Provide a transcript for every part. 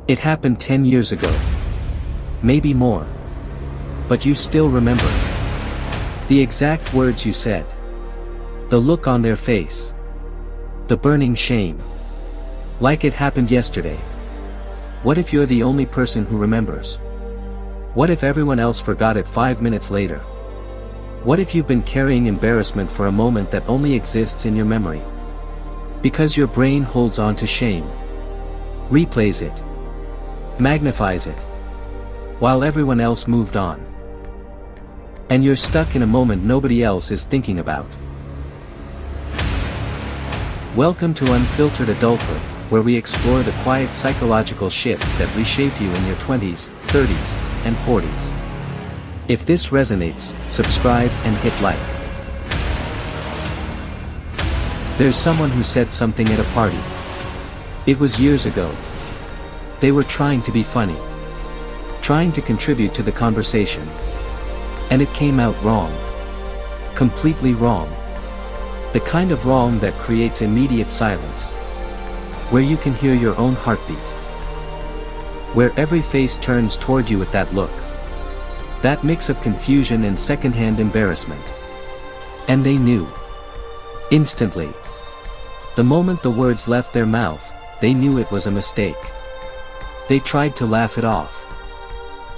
It happened 10 years ago. Maybe more. But you still remember. The exact words you said. The look on their face. The burning shame. Like it happened yesterday. What if you're the only person who remembers? What if everyone else forgot it 5 minutes later? What if you've been carrying embarrassment for a moment that only exists in your memory? Because your brain holds on to shame. Replays it. Magnifies it. While everyone else moved on. And you're stuck in a moment nobody else is thinking about. Welcome to Unfiltered Adulthood, where we explore the quiet psychological shifts that reshape you in your 20s, 30s, and 40s. If this resonates, subscribe and hit like. There's someone who said something at a party. It was years ago. They were trying to be funny. Trying to contribute to the conversation. And it came out wrong. Completely wrong. The kind of wrong that creates immediate silence. Where you can hear your own heartbeat. Where every face turns toward you with that look. That mix of confusion and secondhand embarrassment. And they knew. Instantly. The moment the words left their mouth, they knew it was a mistake. They tried to laugh it off.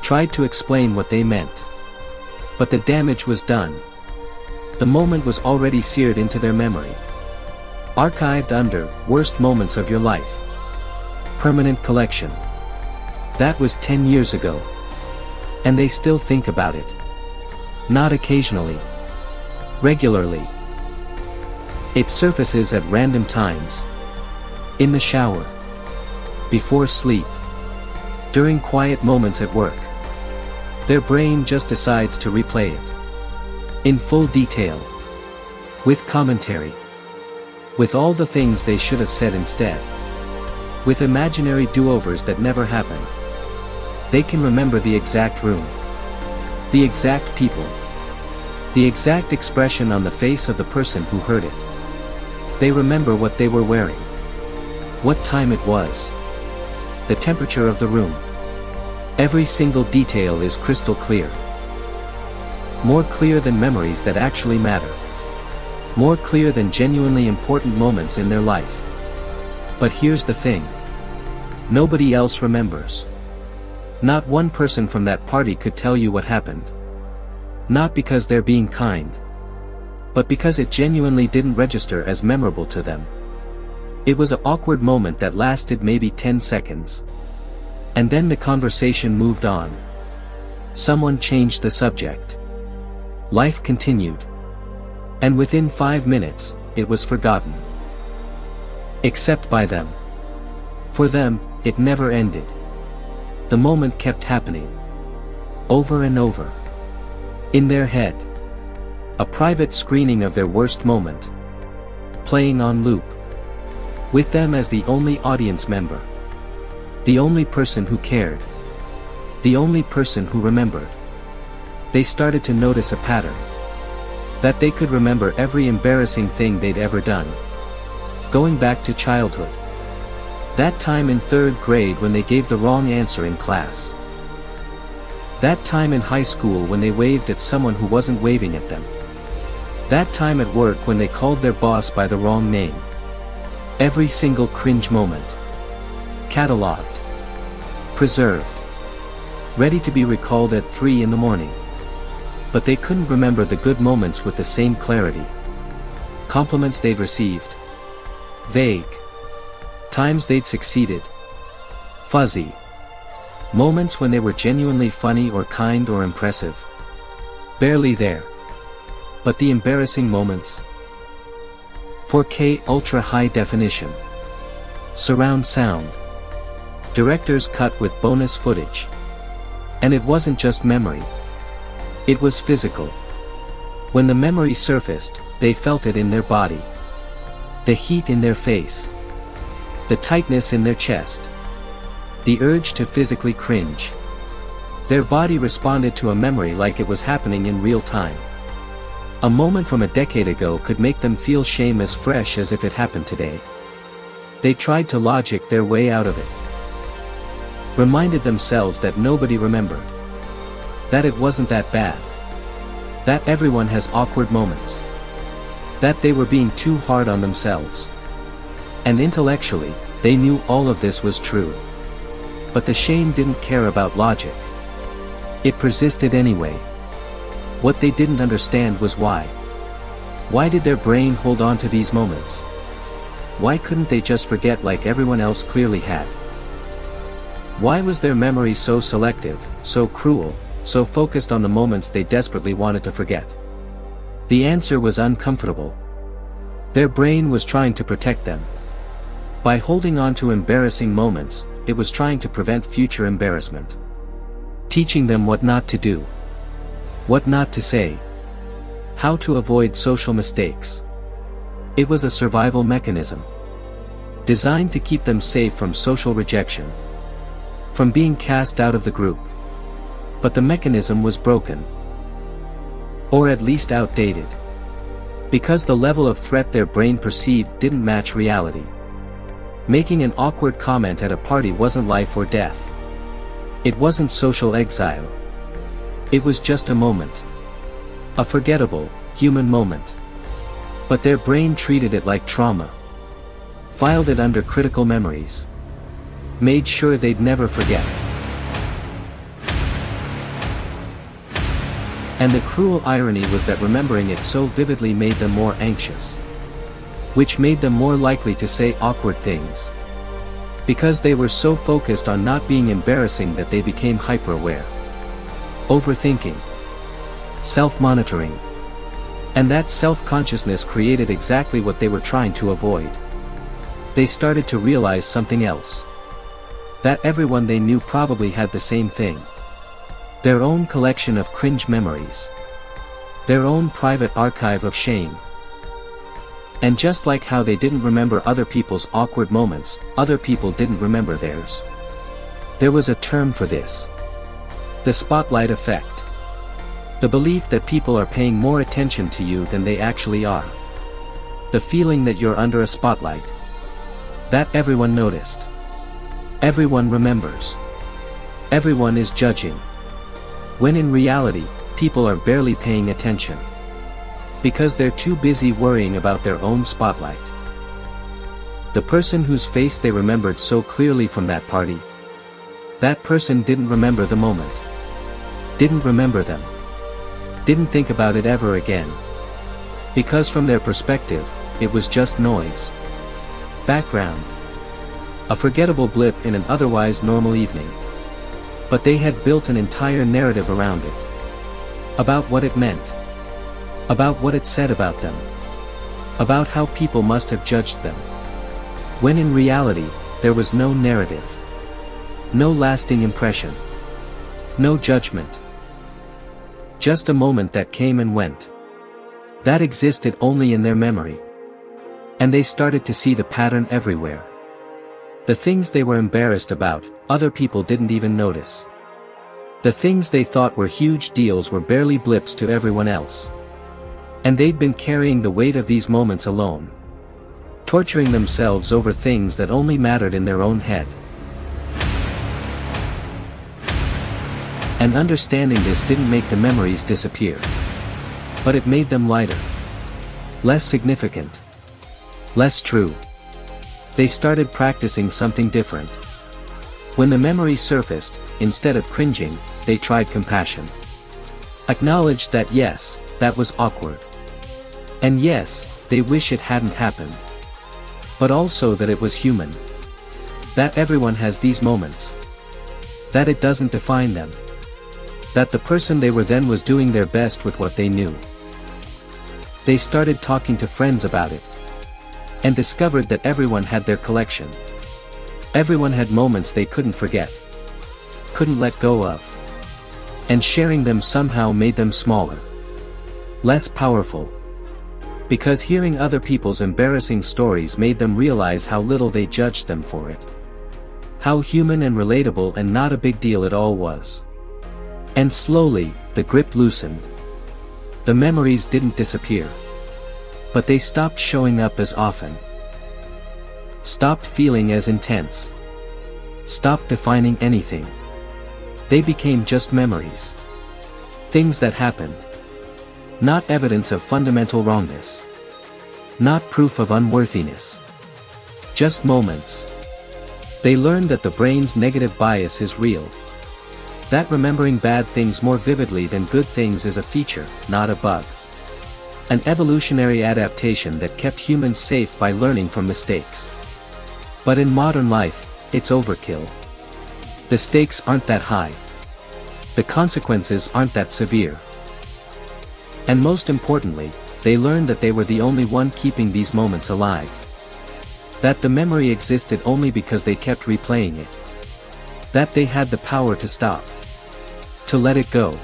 Tried to explain what they meant. But the damage was done. The moment was already seared into their memory. Archived under worst moments of your life. Permanent collection. That was 10 years ago. And they still think about it. Not occasionally. Regularly. It surfaces at random times. In the shower. Before sleep. During quiet moments at work. Their brain just decides to replay it. In full detail. With commentary. With all the things they should have said instead. With imaginary do-overs that never happened. They can remember the exact room. The exact people. The exact expression on the face of the person who heard it. They remember what they were wearing. What time it was. The temperature of the room. Every single detail is crystal clear. More clear than memories that actually matter. More clear than genuinely important moments in their life. But here's the thing. Nobody else remembers. Not one person from that party could tell you what happened. Not because they're being kind. But because it genuinely didn't register as memorable to them. It was an awkward moment that lasted maybe 10 seconds. And then the conversation moved on. Someone changed the subject. Life continued. And within 5 minutes, it was forgotten. Except by them. For them, it never ended. The moment kept happening. Over and over. In their head. A private screening of their worst moment. Playing on loop. With them as the only audience member. The only person who cared. The only person who remembered. They started to notice a pattern. That they could remember every embarrassing thing they'd ever done. Going back to childhood. That time in 3rd grade when they gave the wrong answer in class. That time in high school when they waved at someone who wasn't waving at them. That time at work when they called their boss by the wrong name. Every single cringe moment. Catalogued. Preserved. Ready to be recalled at 3 in the morning. But they couldn't remember the good moments with the same clarity. Compliments they'd received. Vague. Times they'd succeeded. Fuzzy. Moments when they were genuinely funny or kind or impressive. Barely there. But the embarrassing moments. 4K ultra high definition. Surround sound. Director's cut with bonus footage. And it wasn't just memory. It was physical. When the memory surfaced, they felt it in their body. The heat in their face. The tightness in their chest. The urge to physically cringe. Their body responded to a memory like it was happening in real time. A moment from a decade ago could make them feel shame as fresh as if it happened today. They tried to logic their way out of it. reminded themselves that nobody remembered. That it wasn't that bad. That everyone has awkward moments. That they were being too hard on themselves. And intellectually, they knew all of this was true. But the shame didn't care about logic. It persisted anyway. What they didn't understand was why. Why did their brain hold on to these moments? Why couldn't they just forget like everyone else clearly had? Why was their memory so selective, so cruel, so focused on the moments they desperately wanted to forget? The answer was uncomfortable. Their brain was trying to protect them. By holding on to embarrassing moments, it was trying to prevent future embarrassment. Teaching them what not to do. What not to say. How to avoid social mistakes. It was a survival mechanism. Designed to keep them safe from social rejection. From being cast out of the group. But the mechanism was broken. Or at least outdated. Because the level of threat their brain perceived didn't match reality. Making an awkward comment at a party wasn't life or death. It wasn't social exile. It was just a moment. A forgettable, human moment. But their brain treated it like trauma. Filed it under critical memories. Made sure they'd never forget. And the cruel irony was that remembering it so vividly made them more anxious. Which made them more likely to say awkward things. Because they were so focused on not being embarrassing that they became hyper-aware. Overthinking. Self-monitoring. And that self-consciousness created exactly what they were trying to avoid. They started to realize something else. That everyone they knew probably had the same thing. Their own collection of cringe memories. Their own private archive of shame. And just like how they didn't remember other people's awkward moments, other people didn't remember theirs. There was a term for this. The spotlight effect. The belief that people are paying more attention to you than they actually are. The feeling that you're under a spotlight. That everyone noticed. Everyone remembers. Everyone is judging. When in reality, people are barely paying attention. Because they're too busy worrying about their own spotlight. The person whose face they remembered so clearly from that party. That person didn't remember the moment. Didn't remember them. Didn't think about it ever again. Because from their perspective, it was just noise. Background. A forgettable blip in an otherwise normal evening. But they had built an entire narrative around it. About what it meant. About what it said about them. About how people must have judged them. When in reality, there was no narrative. No lasting impression. No judgment. Just a moment that came and went. That existed only in their memory. And they started to see the pattern everywhere. The things they were embarrassed about, other people didn't even notice. The things they thought were huge deals were barely blips to everyone else. And they'd been carrying the weight of these moments alone. Torturing themselves over things that only mattered in their own head. And understanding this didn't make the memories disappear. But it made them lighter. Less significant. Less true. They started practicing something different. When the memory surfaced, instead of cringing, they tried compassion. Acknowledged that yes, that was awkward. And yes, they wish it hadn't happened. But also that it was human. That everyone has these moments. That it doesn't define them. That the person they were then was doing their best with what they knew. They started talking to friends about it. And discovered that everyone had their collection. Everyone had moments they couldn't forget. Couldn't let go of. And sharing them somehow made them smaller. Less powerful. Because hearing other people's embarrassing stories made them realize how little they judged them for it. How human and relatable and not a big deal it all was. And slowly, the grip loosened. The memories didn't disappear. But they stopped showing up as often. Stopped feeling as intense. stopped defining anything. They became just memories. Things that happened. Not evidence of fundamental wrongness. Not proof of unworthiness. Just moments. They learned that the brain's negative bias is real. That remembering bad things more vividly than good things is a feature, not a bug. An evolutionary adaptation that kept humans safe by learning from mistakes. But in modern life, it's overkill. The stakes aren't that high. The consequences aren't that severe. And most importantly, they learned that they were the only one keeping these moments alive. That the memory existed only because they kept replaying it. That they had the power to stop. To let it go.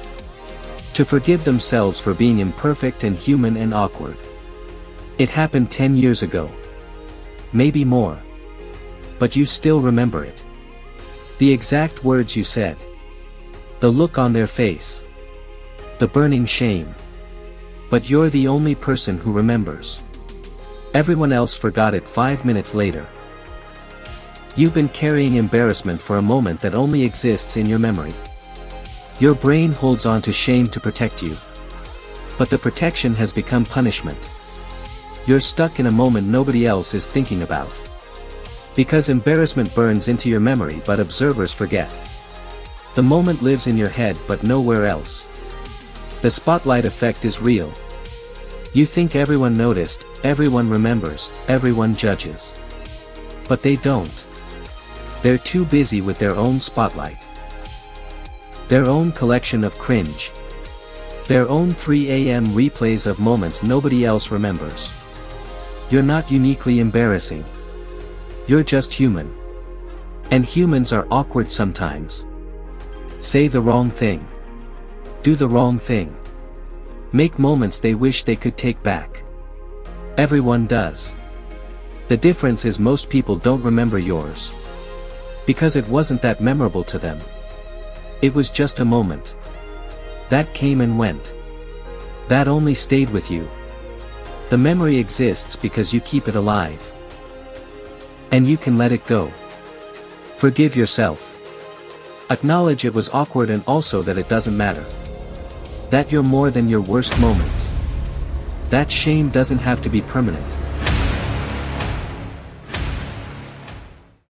To forgive themselves for being imperfect and human and awkward. It happened 10 years ago. Maybe more. But you still remember it. The exact words you said. The look on their face. The burning shame. But you're the only person who remembers. Everyone else forgot it 5 minutes later. You've been carrying embarrassment for a moment that only exists in your memory. Your brain holds on to shame to protect you. But the protection has become punishment. You're stuck in a moment nobody else is thinking about. Because embarrassment burns into your memory but observers forget. The moment lives in your head but nowhere else. The spotlight effect is real. You think everyone noticed, everyone remembers, everyone judges. But they don't. They're too busy with their own spotlight. Their own collection of cringe. Their own 3 a.m. replays of moments nobody else remembers. You're not uniquely embarrassing. You're just human. And humans are awkward sometimes. Say the wrong thing. Do the wrong thing. Make moments they wish they could take back. Everyone does. The difference is most people don't remember yours. Because it wasn't that memorable to them. It was just a moment. That came and went. That only stayed with you. The memory exists because you keep it alive. And you can let it go. Forgive yourself. Acknowledge it was awkward and also that it doesn't matter. That you're more than your worst moments. That shame doesn't have to be permanent.